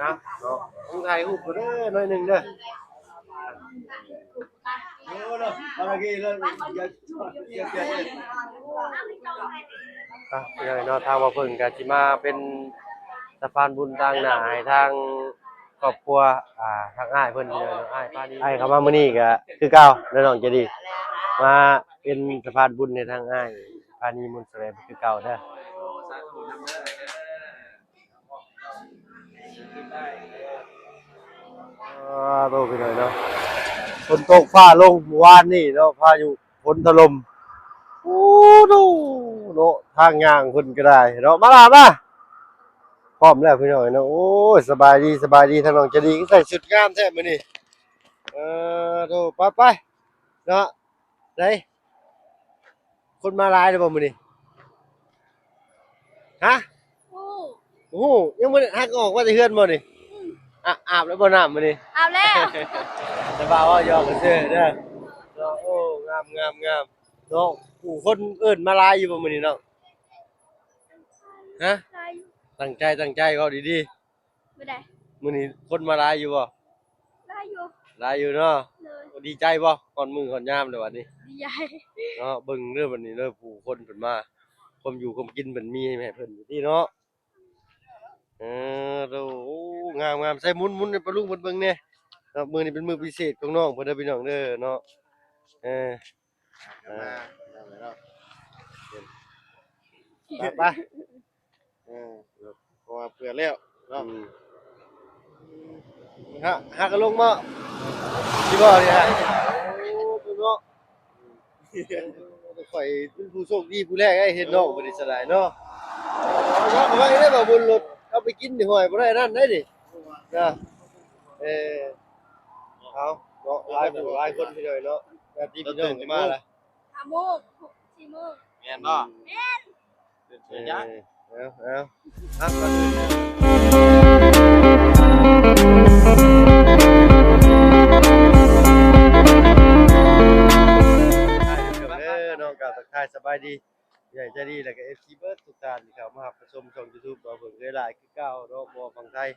นะเนาะต้องถ่ายรูปก็เด้อหน่อยหนึงเด้อโอ้เนาะอะไรกี่เลยอย่าพี่น้อยเนาะทางว่าเพิ่นก็สิมาเป็นสะพานบุญต่างหน้าให้ทางครอบครัวทางอ้ายเพิ่นพี่น้อยเนาะอ้ายพาดีอ้ายเข้ามามื้อนี้ก็คือเก่าเด้อน้องเจดีมาเป็นสะพานบุญในทางอ้ายพานีมุนแสวงคือเก่าเด้อโตพี่น้อยเนาะฝนตกฟ้าลงเมื่อวานนี่เนาะพายุฝนถล่มโอ้โหเนาะทางย่างเพิ่นก็ได้เนาะมาล่ะมาพร้อมแล้วพี่น้อยเนาะโอ้ยสบายดีสบายดีทางน้องเจดีก็ใส่ชุดงามแท้มื้อนี้โตไปๆเนาะได้คนมาหลายเลยบ่มื้อนี้ฮะโอ้โหยังบ่ได้ฮักออกว่าจะเฮือนบ่นี่อาบแล้วบ่น้ำมื้อนี้เอาแล้ว สบายว่าหยอกกันซื่อเด้อเนาะโอ้งามเนาะผู้คนเอิ้นมาหลายอยู่บ่มื้อนี้เนาะฮะตั้งใจเว้าดีไม่ได้ๆมื้อนี้คนมาหลายอยู่บ่ได้อยู่หลายอยู่เนาะเลยดีใจบ่ก่อนมื้อก่อนยามเด้อบัดนี้ดีใหญ่เนาะเบิ่งเด้อบัดนี้เด้อผู้คนเพิ่นมาความอยู่ความกินเพิ่นมีให้เพิ่นอยู่นี่เนาะโอ้โอ้งามใส่หมุนให้ปะลุงเพิ่นเบิ่งแหน่เนาะมื้อนี้เป็นมื้อพิเศษของน้องเพิ่นเด้อพี่น้องเด้อเนาะเออมาเนาะไปเออเพราะว่าเผื่อแล้วเนาะฮะก็ลงมาสิบ่นี่ฮะโอ้เนาะข่อยเป็นผู้โชคดีผู้แรกได้เห็นน้องบ่ได้สลายเนาะเนาะก็ว่าได้บ่บุญรถเอาไปกินนี่ห้อยบ่ได้นั่นได้ดินะเออเอาเนาะหลายผู้หลายคนพี่น้อยเนาะญาติพี่น้องก็มาล่ะ5 โมง 4 โมงแม่นบ่แม่นเออเอาก่อนอื่นนะน้องกล่าวทักทายสบายดีใหญ่ใจดีแล้วก็ FC เบิดทุกท่านที่เข้ามารับชมช่อง YouTube บ่เบิ่งหลายคือเก่าเนาะบ่ฝั่งไทย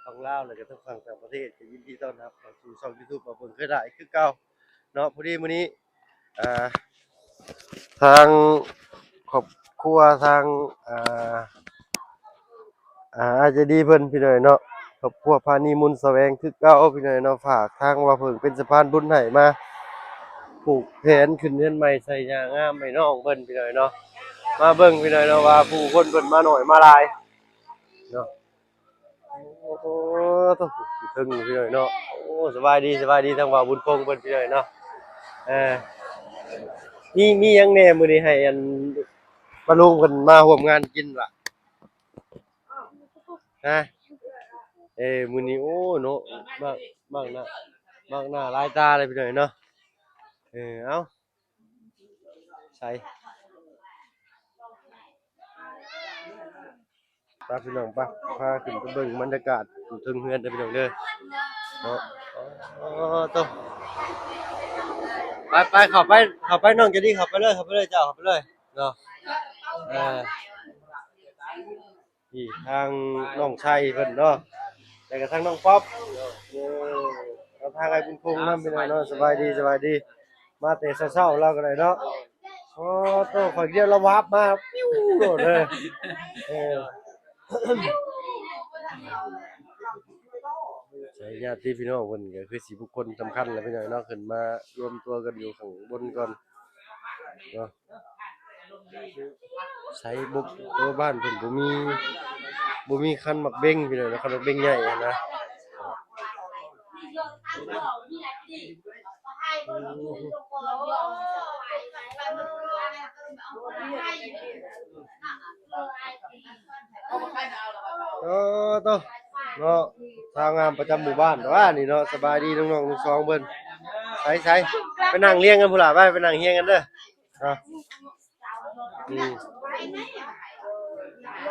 ฝั่งลาวแล้วก็ทั้งฝั่งต่างประเทศก็ยินดีต้อนรับเข้าสู่ช่อง YouTube บ่เบิ่งหลายคือเก่าเนาะพอดีมื้อนี้อ่าทางครอบครัวทางอาจจะดีเพิ่นพี่น้อยเนาะครอบครัวพานีมุนแสวงคือเก่าพี่น้อยเนาะฝากทางว่าเพิ่นเป็นสะพานบุญให้มาปลูกแผนขึ้นเรือนใหม่ใส่หญ้างามให้น้องเพิ่นพี่น้อยเนาะมาเบิ่งพี่น้อยเนาะว่าผู้คนเพิ่นมาน้อยมาหลายเนาะโอ้โหต้องถึงพี่น้อยเนาะโอ้สบายดีทางว่าบุญคงเพิ่นพี่น้อยเนาะเออมีหยังแหน่มื้อนี้ให้อันปะลุงเพิ่นมาร่วมงานกินล่ะฮะมื้อนี้โอ้เนาะมากหน้าหลายตาเลยพี่น้อยเนาะเอ้าใส่ปพี่น้องปพาขึ้นไปเบิ่งบรรยากาศอยู่เทิงเฮือนเด้อพี่น้องเด้อเนาะโตไปเข้าไปน้องจะดีเข้าไปเลยเจ้าเข้าไปเลยเนาะนี่ทางน้องชัยเพิ่นเนาะแล้วก็ทางน้องป๊อปแล้วทางไอ้บุญคงนำพี่น้องเนาะสบายดีมาแต่เช้าๆเราก็ได้เนาะโตข่อยเดียวเราวาบมาปิ้วโดดเลยใช่ญาติพี่น้องเพิ่นก็คือสิบุคคลสำคัญแหละพี่น้องเนาะขึ้นมารวมตัวกันอยู่ข้างบนก่อนเนาะใช้บุกตัวบ้านเพิ่นบ่มีคันหมักเบ้งพี่น้องเนาะคันหมักเบ้งใหญ่นะโตเนาะทางงานประจำหมู่บ้านว่านี่เนาะสบายดีน้องๆทั้งสองเพิ่นใส่ไปนั่งเลี้ยงกันพุ่นล่ะไปนั่งเฮียงกันเด้อ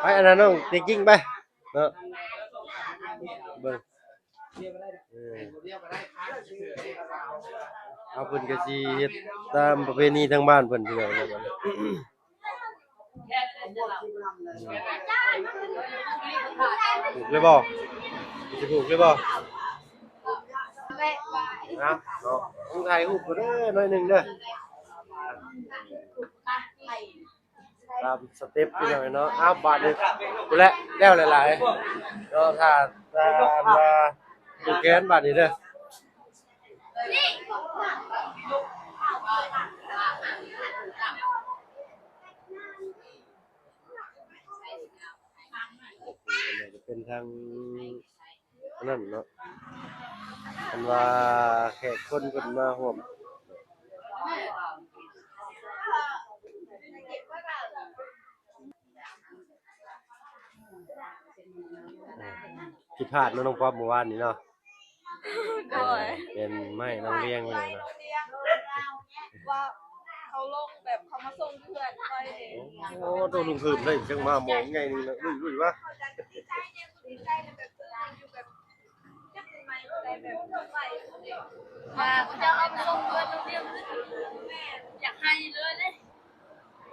ไปอันนั้นน้องติ๊กกิ้งไปเนาะเบิ่งเอาเพิ่นก็สิเฮ็ดตามประเพณีทางบ้านเพิ่นพี่น้องเนาะถูกเลยบ่ สิผูกหรือบ่ แม่บาย นะเนาะต้องถ่ายรูปก็เด้อหน่อยหนึงเด้อตามสเต็ปพี่น้อยเนาะอ้าวบาทนึงพู้นแหละแล้วหลายๆเนาะถ้ามาดูแกนบาทนี้เด้อจะเป็นทางนั่นเนาะอันว่าแขกคนเพิ่นมาร่วมผิดพลาดเนาะน้องป๊อปเมื่อวานนี้เนาะ โดย เป็นไม่น้องเลี้ยงไปเลยเนาะ ว่าเขาลงแบบเขามาส่งเพื่อนไปเด็ก โอ้ตัวลุงคืมเลยจังมามองไงนึงนะลุยวะ มาจะเอาไปส่งเพื่อนเรียกแม่อยากให้เลยเลย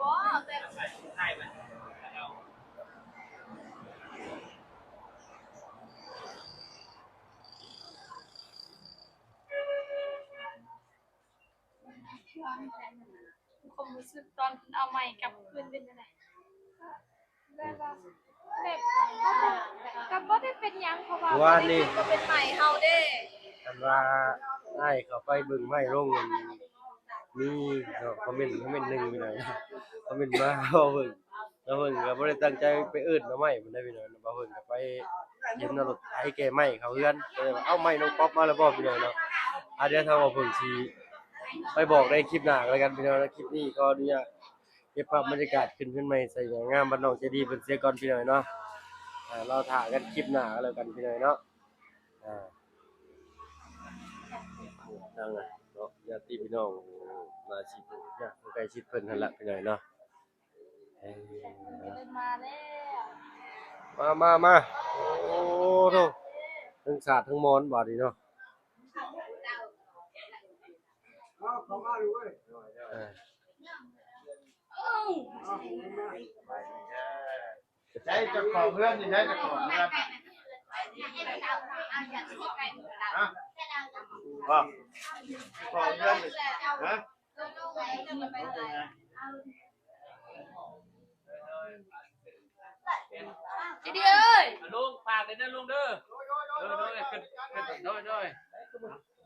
ว้าแต่ความรู้สึกตอนเอาใหม่กลับคืนเป็นยังไงแบบก็บ่ได้เป็นหยังเพราะว่า ว่านี่ ก็เป็นใหม่เฮาเด้ อันว่าให้เขาไปเบิ่งไม้ลงมีเนาะคอมเมนต์หนึงไปหน่อยคอมเมนต์มาเอาเบิ่งแล้วเพิ่นก็บ่ได้ตั้งใจไปเอิ้นมาไม้มันได้พี่น้อยบ่เพิ่นก็ไปเห็นรถไถแก่ไม้เขาเฮือนก็เลยว่าเอ้าไม้น้องป๊อปมาแล้วบ่พี่น้อยเนาะเดี๋ยวทางว่าเพิ่นสิไปบอกในคลิปหน้าแล้วกันพี่น้อยคลิปนี้ก็อนุญาตเก็บภาพบรรยากาศขึ้นใหม่ใส่อย่างงามบ้านน้องเจดีย์เพิ่นเสียก่อนพี่น้อยเนาะเราถ่ากันคลิปหน้าก็แล้วกันพี่น้อยเนาะนั่งน่ะเนาะญาติพี่น้องมาชิดญาติใกล้ชิดเพิ่นนั่นแหละพี่น้อยเนาะเอ้ย มาแล้ว มาโอ้โธ่ทั้งศาสตร์ทั้งมอนบาดนี้เนาะเออ ใช้เจ้าของเพื่อนนี่ใช้เจ้าของเพื่อนบ่เจ้าของเพื่อนนี่ฮะ จีดีเอ้ย ลุงฝากเลยนะลุงเด้อขึ้นโดย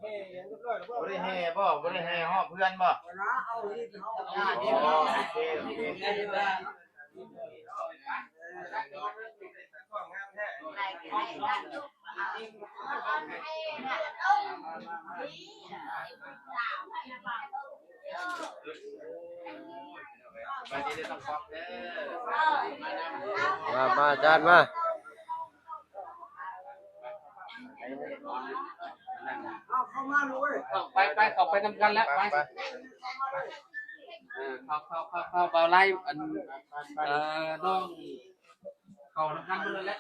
บ่ได้แห่บ่ได้แห่ฮอบเพื่อนบ่โอเคไปดีได้ต้องฟอกเด้อ มาอาจารย์มา เข้าไปนำกันแล้วไปเข้าเบาไล่อันน้องเข้านำกันมาเลยแหละ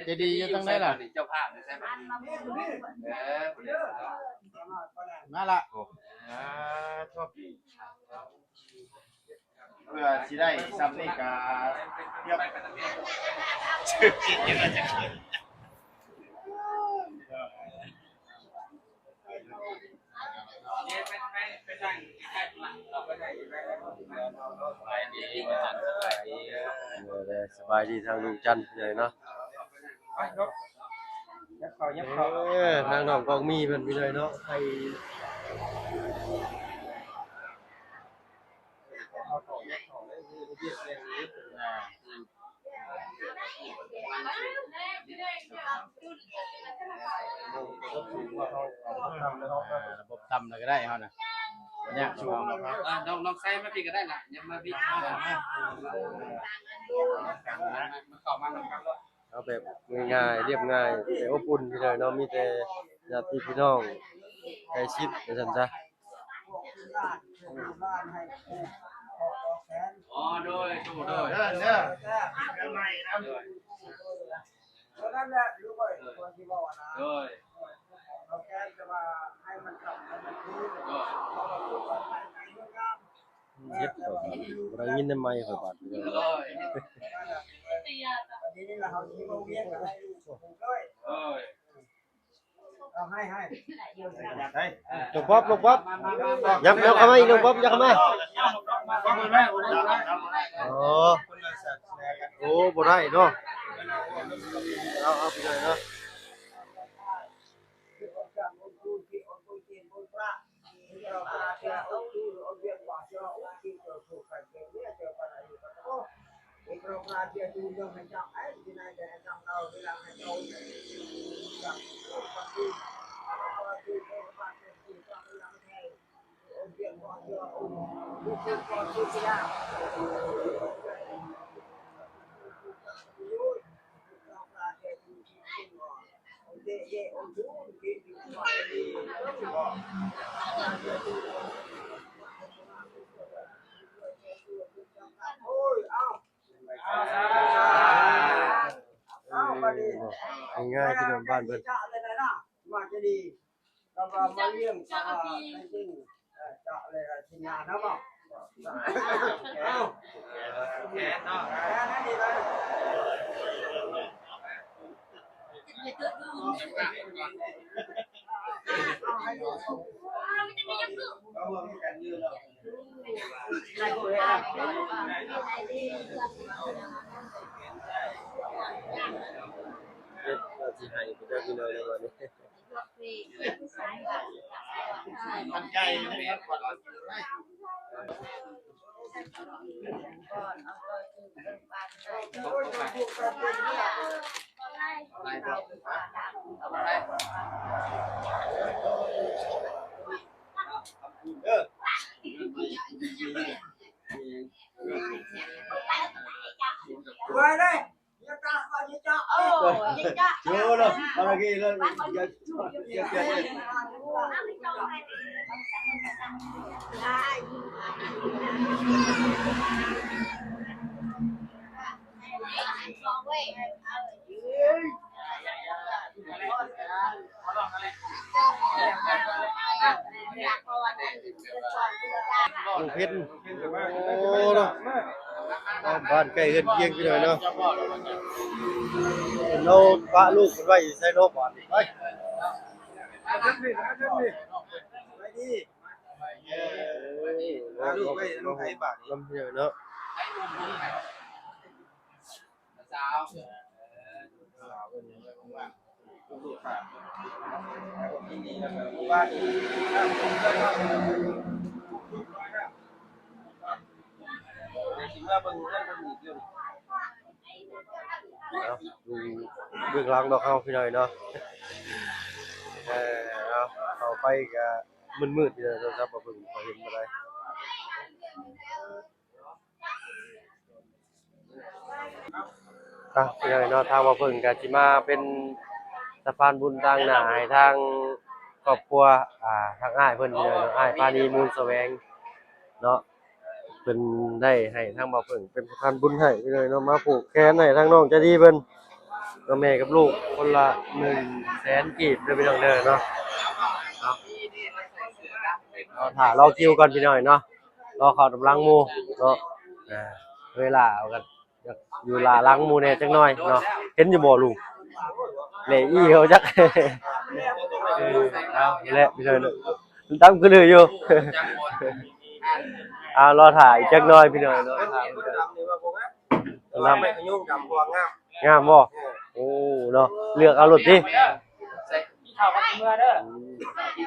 จะดีอยู่ตรงไหนล่ะเจ้าภาพใช่ไหมนั่นล่ะชอบเพื่อสิได้ซ้ำนี่ก็เทียบชื่อกินอยู่แล้วจังสบายดีทางลุงจันทร์เลยเนาะทางน้องกองมีเพิ่นไปเลยเนาะไประบบต่ำเลยก็ได้เขานะเนี่ยชูน้องไซมาพี่ก็ได้ล่ะยังมาพี่มาเข้ามาทำกันเลย เอาแบบง่ายๆเรียบง่ายแต่อบอุ่นพี่น้อยเนาะมีแต่ญาติพี่น้องใกล้ชิดว่าซั่นซะ อ๋อโดย เด้อเด้อเรื่องใหม่นะ นั่นแหละรู้ไว้คนที่บอกนะ โดย เราแค่จะมาให้มันกลับให้มันคืนเราพูดว่าไปเรื่องงาน เจ็บข่อยบาดบ่ได้ยินน้ำไม้ข่อยบาดพี่น้องเนาะ เตียจ้ะ อันนี้เราที่โรงเรียนกันให้ลูกผมด้วยเอาให้ ลงป๊อบลงป๊อบยับเข้ามาอีกลงป๊อบยับเข้ามาอ๋อโอ้บ่ได้เนาะเอาไปเลยเนาะ ง่ายๆที่นอนบ้านเพิ่น มาจะดีเราก็มาเลี้ยงปลาในดินเจาะเลยสิงานนะบ่เอาแค่นั้นดีเลย เราสิให้ไปได้พี่น้อยในวันนี้ มันใจไม่เห็นก่อนเรากินได้ ไว้เลยอย่ากล้ามาอย่าเจาะChưa đâu, mà ghi lên hết ô đâu bạn cây gần kiêng cái này đâu lâu vạ lúc còn vậy say lốp bạn đấy lúc vậy nó hay bạn lâm nhiều nữa bước lăng được không khi này nóเอาไปก็มืดๆนี่เราจะมาเบิ่งพอเห็นบ่ได้พี่น้อยเนาะทางมาเพิ่งก็สิมาเป็นสะพานบุญทางหน้าให้ทางครอบครัวทางอ้ายเพิ่นนี่เนาะอ้ายปานีมูลแสวงเนาะเพิ่นได้ให้ทางบ่เพิ่งเป็นสะพานบุญให้พี่น้อยเนาะมาผูกแขนให้ทางน้องใจดีเพิ่นกับแม่กับลูกคนละ100,000กีบเด้อพี่น้องเด้อเนาะถ่ารอคิวก่อนพี่น้อยเนาะรอเข้ากำลังหมู่เนาะเวลาเอากันอยู่ลาล้างหมู่แน่จักหน่อยเนาะเห็นอยู่บ่ลุงแหล่อีเขาจักเอาแหละพี่น้อยเนาะตั้งคือเลยอยู่รอถ่ายจักหน่อยพี่น้อยเนาะลำไม่ยุ่งดำพวงงามบ่โอ้เนาะเลือกเอารถดิ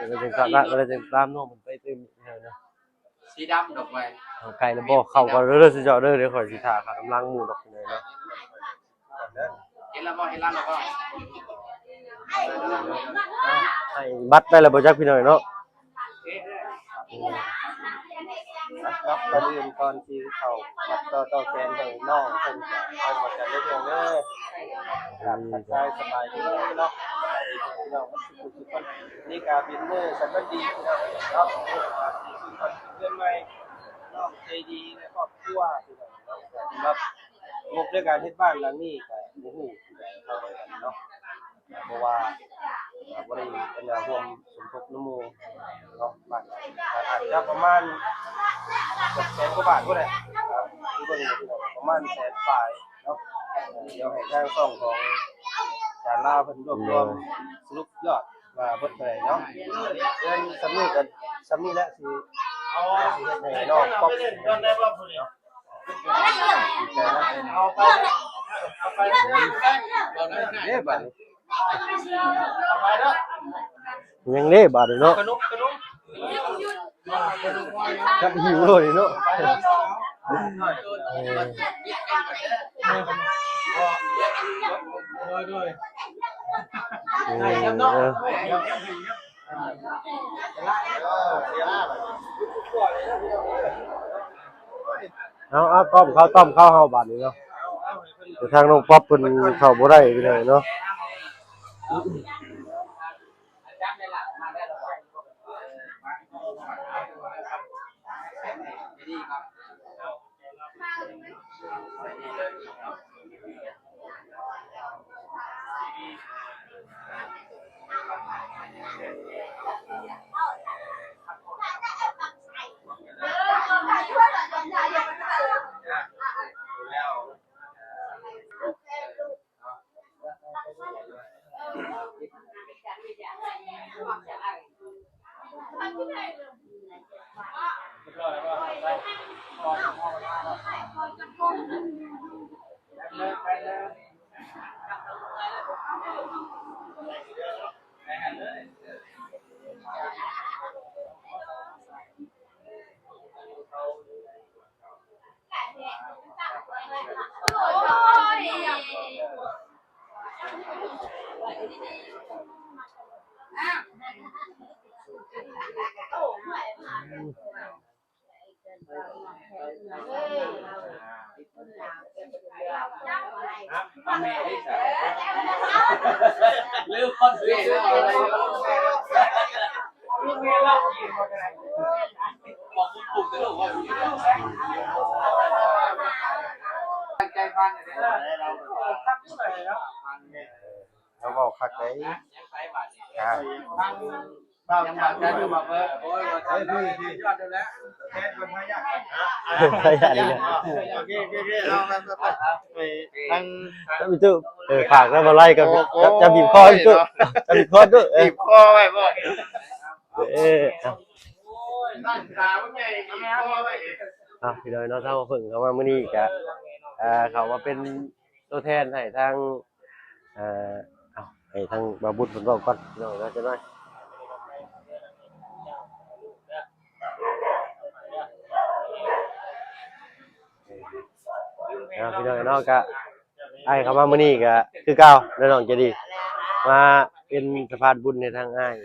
เราจะตามน้องมันไปเต็มเนาะ สีดำดอกไม้ เอาไก่แล้วบ่เข้าก่อนเด้อสิเจาะเด้อเดี๋ยวข่อยสิท่าค่ะกำลังหมู่ดอกนี่เนาะ เห็นแล้วบ่เห็นแล้วบ่ ให้บัตรได้แล้วบ่จักพี่น้อยเนาะครับก่อนอื่นก่อนที่เข้าบัตรต่อแขนให้น้องเพิ่นก็เอาบัตรกันเด้อเด้อครับทักทายสบายดีเนาะพี่น้องทุกคนนี่ก็เป็นมื้อสำคัญดีเนาะเนาะที่สุดคนเพื่อนใหม่น้องใจดีและครอบครัวพี่น้องเนาะสำหรับงบในการเฮ็ดบ้านหลังนี้ก็บ่ฮู้เท่าไหร่กันเนาะเพราะว่าบ่ได้เป็นร่วมสมทบน้ำหมู่เนาะบ้านอาจจะประมาณ แสนกว่าบาทก็ได้ที่เบิ่งประมาณแสนปลายเนาะเดี๋ยวให้ทางช่องของจานลาวเพิ่นรวบรวมสรุปยอดว่าเบิดเท่าไหร่เนาะเงินสำนี้กันสำนี้แหละสิสิเฮ็ดให้น้องป๊อป ย้อนได้บ่ผู้นี้ เอาไปเด้บาดนี้ เอาไปเด้อ ยังเด้บาดนี้เนาะ ขนม จับหิวเลยเนาะ เอาต้มข้าวเฮาบาดนี้เนาะแต่ทางน้องป๊อปเพิ่นเข้าบ่ได้ไปเลยเนาะลืมคนซื้ออะไรบอกคุณปู่จะรู้ว่าตั้งใจฟังเลยเราเขาบอกคักได้ ยังใช้บาทนี่ อ่า บ้า ยัง จั บาง ทจะมาเพิ่มโอ้ยมาใช้พี่ยอดเดียวแล้ว แค่คนพยายาม ใช่อันนี้ โอเคเอาไปทาง แล้วมีตู้ฝากแล้วมาไล่กันจะบีบคอพี่ตู้จะบีบคอตู้ บีบคอไว้บ่ ตั้งขาว่าไงบีบคอไว้ พี่น้อยเนาะถ้ามาฝึกเขามามื้อนี้ก็เขามาเป็นตัวแทนให้ทางให้ทางบาบุญเพิ่นบอกก่อนพี่น้องนะจะน้อยพี่น้อยเนาะก็ให้เขามามื้อนี้ก็คือเก่าแล้วน้องจะดีมาเป็นสะพานบุญในทางอ้าย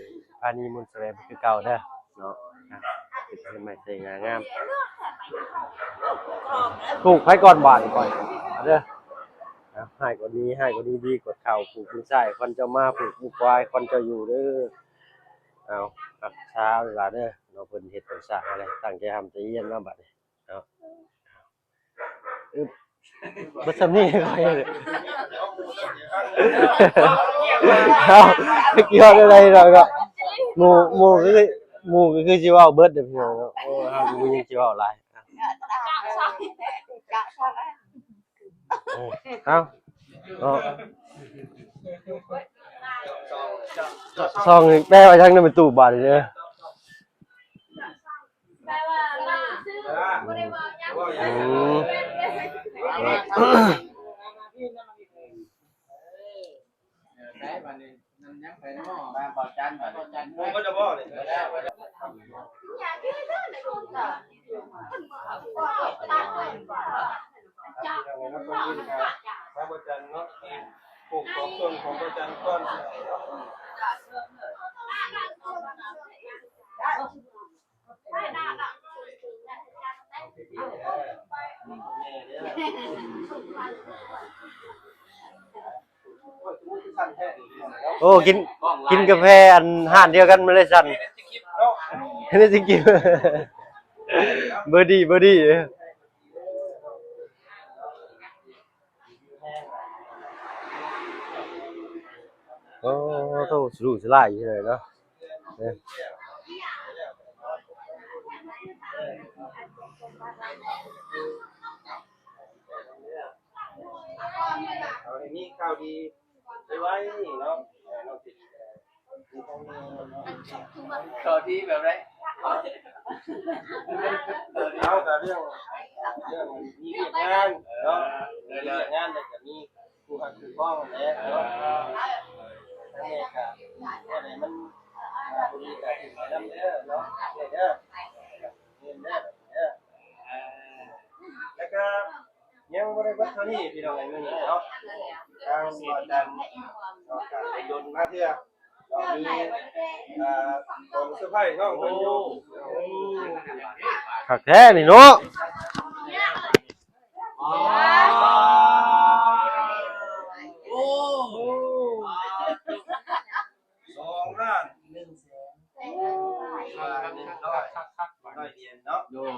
พานีมุนแสวงคือเก่าเด้อเนาะเป็นใหม่ใส่งามปลูกไผก่อนบานก่อนเด้อให้กว่านี้ดีกว่าเข่าปลูกขึ้นใส่คนเจ้ามาปลูกบุควายคนเจ้าอยู่เด้อเอาครับเช้าเวลาเด้อเราเพิ่นเฮ็ดเพิ่นสร้างอะไรตั้งใจทำใจเย็นมาบัดนี้เอาบ่ซำนี้ก็ได้เอาเกี่ยวอะไรดอกก็หมู่ก็คือสิเว้าเบิดเด้อพี่น้องโอ้เฮาก็บ่ยังสิเว้าหลายเอาซองแป้ไว้ทางนั้นเป็นตู้บาทเด้อ แปลว่าเราซื้อบ่ได้บอกยังใช้บาทนี่นั่นยังใส่หม้อมาปอจันโอ้ก็จะบ่เลย อยากกินได้เลยคุณจ้ะจ้ะ พระประจันเนาะปลูกของต้นของประจันก้อนโอ้กินกาแฟอันห้านเดียวกันมาเลยสั่นนี่สิกินเบอร์ดี้โอ้โหสรุปสลายอยู่เลยเนาะ เอาอันนี้ข่าวดีไปไว้เนาะเนาะ ขอที่แบบไร เอาแต่เรื่องมีเวียกงานเนาะมีเวียกงานแต่ก็มีผู้หักผู้ฟ้องแหละเนาะทั้งนี้ก็ว่าไหนมันบ่ดีก็ถึงนำเด้อเนาะเด้อเงินเด้อแล้วก็ยังบ่ได้เบิดเท่านี้พี่น้องไอ้มื้อนี้เนาะทางบ่อดันเนาะก็ไปดนมาเทื่อเรามีของเสื้อผ้าน้องเพิ่นอยู่คักแท้นี่เนาะ โอ้ 2,100,000เดียนเนาะ โดย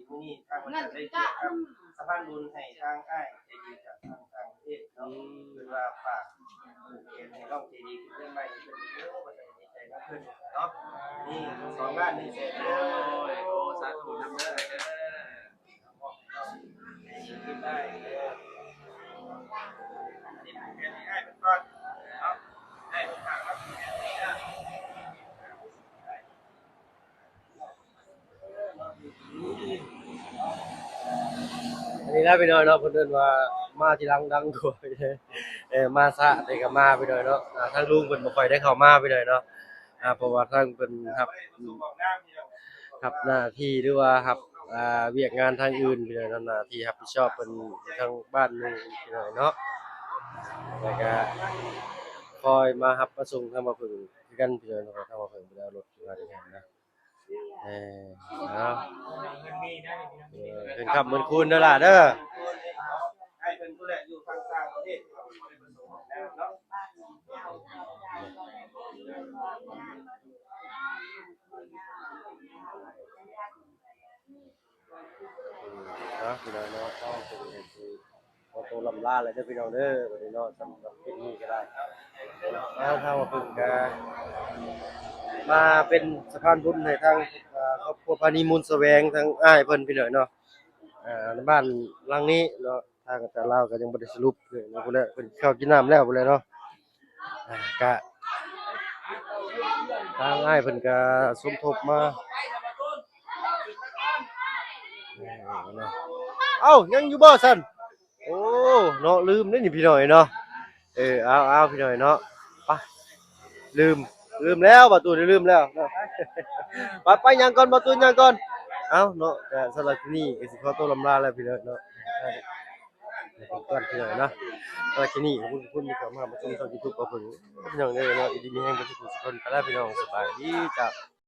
มื้อนี้ทางบริษัทได้เกียรติครับสะพานบุญให้ทางอ้ายใจดีจากทางต่างประเทศเนาะเพิ่นว่าฝากเขียนให้น้องใจดีขึ้นเรื่องใหม่เพิ่นเด้อว่าจะดีใจกับเพิ่นเนาะนี่2,100,000เด้อ โอ้สาธุนำเด้อ ขึ้นได้เด้อนี่เขียนให้อ้ายเพิ่นก่อนเนาะให้เพิ่นฝากรับเขียนให้เด้ออันนี้นะพี่น้อยเนาะเพิ่นเอิ้นว่ามาทีหลังดังกว่ามาซะแต่ก็มาพี่น้อยเนาะทางลุงเพิ่นบ่ค่อยได้เข้ามาพี่น้อยเนาะเพราะว่าทางเพิ่นรับหน้าที่หรือว่ารับเวียกงานทางอื่นพี่น้อยเนาะหน้าที่รับผิดชอบเพิ่นอยู่ทางบ้านนึงพี่น้อยเนาะแล้วก็คอยมารับมาส่งทางมาเพิ่นคือกันพี่น้อยเนาะทางมาเพิ่นบ่ได้เอารถมาได้แนะเนาะเป็นคำเหมือนคุณเด้อล่ะเด้อให้เพิ่นผู้แลอยู่ทางต่างประเทศเนาะพี่น้องเนาะต้องเป็นขอตัวลำลาเลยเด้อพี่น้องเด้อวันนี้เนาะสำหรับคลิปนี้ก็ได้แล้วถ้าว่าเพิ่นก็มาเป็นสะพานบุญให้ทางครอบครัวพานิมูลแสวงทางอ้ายเพิ่นพี่น้องเนาะในบ้านหลังนี้เนาะทางแต่ลาวก็ยังบ่ได้สรุปเลยเนาะพุ่นแหละเพิ่นเข้ากินน้ำแล้วพุ่นแหละเนาะก็ทางอ้ายเพิ่นก็สมทบมาเอ้ายังอยู่บ่ซั่นโอ้เนาะลืมเด้นี่พี่น้อยเนาะเอาพี่น้อยเนาะไปลืมแล้วบ่ตูนลืมแล้วเนาะไปยังก่อนบ่ตูนยังก่อนเอ้าเนาะก็สำหรับที่นี่ก็สิขอตัวลำลาแล้วพี่น้อยเนาะก่อนพี่น้อยเนาะสำหรับที่นี่ขอบคุณที่เข้ามาชมช่อง YouTube ของผมพี่น้องเด้อเนาะดีๆให้ทุกคนไปแล้วพี่น้องสบายดีจ้ะ